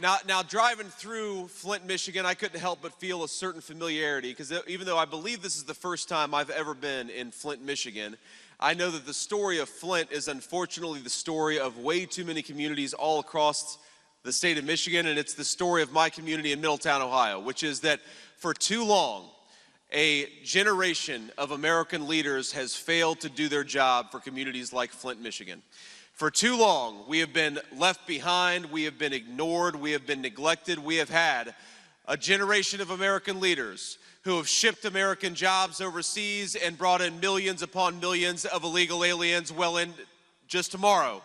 Now, driving through Flint, Michigan, I couldn't help but feel a certain familiarity because even though I believe this is the first time I've ever been in Flint, Michigan, I know that the story of Flint is unfortunately the story of way too many communities all across the state of Michigan, and it's the story of my community in Middletown, Ohio, which is that for too long, a generation of American leaders has failed to do their job for communities like Flint, Michigan. For too long, we have been left behind, we have been ignored, we have been neglected. We have had a generation of American leaders who have shipped American jobs overseas and brought in millions upon millions of illegal aliens. Well, in just tomorrow,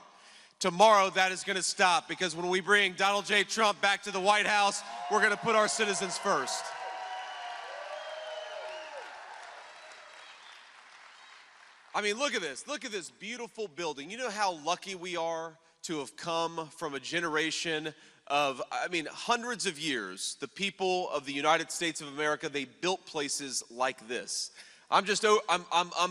that is going to stop, because when we bring Donald J. Trump back to the White House, we're going to put our citizens first. I mean, look at this. Look at this beautiful building. You know how lucky we are to have come from a generation of, hundreds of years. The people of the United States of America, they built places like this. I'm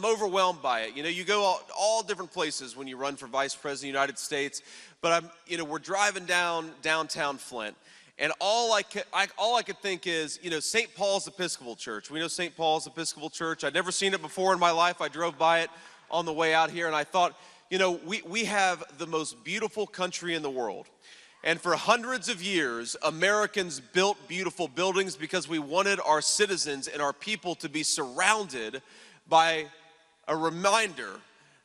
overwhelmed by it. You know, you go all different places when you run for Vice President of the United States, but we're driving downtown Flint. And all I could think is, St. Paul's Episcopal Church. We know St. Paul's Episcopal Church. I'd never seen it before in my life. I drove by it on the way out here, and I thought, we have the most beautiful country in the world. And for hundreds of years, Americans built beautiful buildings because we wanted our citizens and our people to be surrounded by a reminder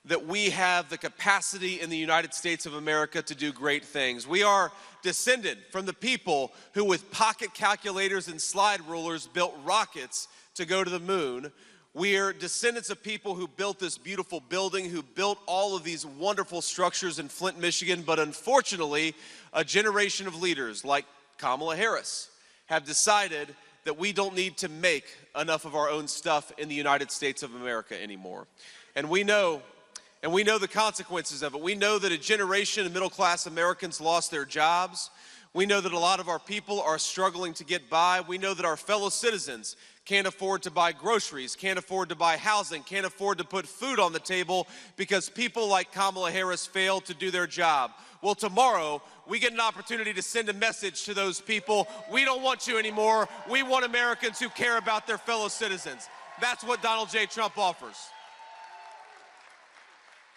that we have the capacity in the United States of America to do great things. We are descended from the people who, with pocket calculators and slide rulers, built rockets to go to the moon. We are descendants of people who built this beautiful building, who built all of these wonderful structures in Flint, Michigan. But unfortunately, a generation of leaders like Kamala Harris have decided that we don't need to make enough of our own stuff in the United States of America anymore. And we know the consequences of it. We know that a generation of middle-class Americans lost their jobs. We know that a lot of our people are struggling to get by. We know that our fellow citizens can't afford to buy groceries, can't afford to buy housing, can't afford to put food on the table because people like Kamala Harris failed to do their job. Well, tomorrow, we get an opportunity to send a message to those people. We don't want you anymore. We want Americans who care about their fellow citizens. That's what Donald J. Trump offers.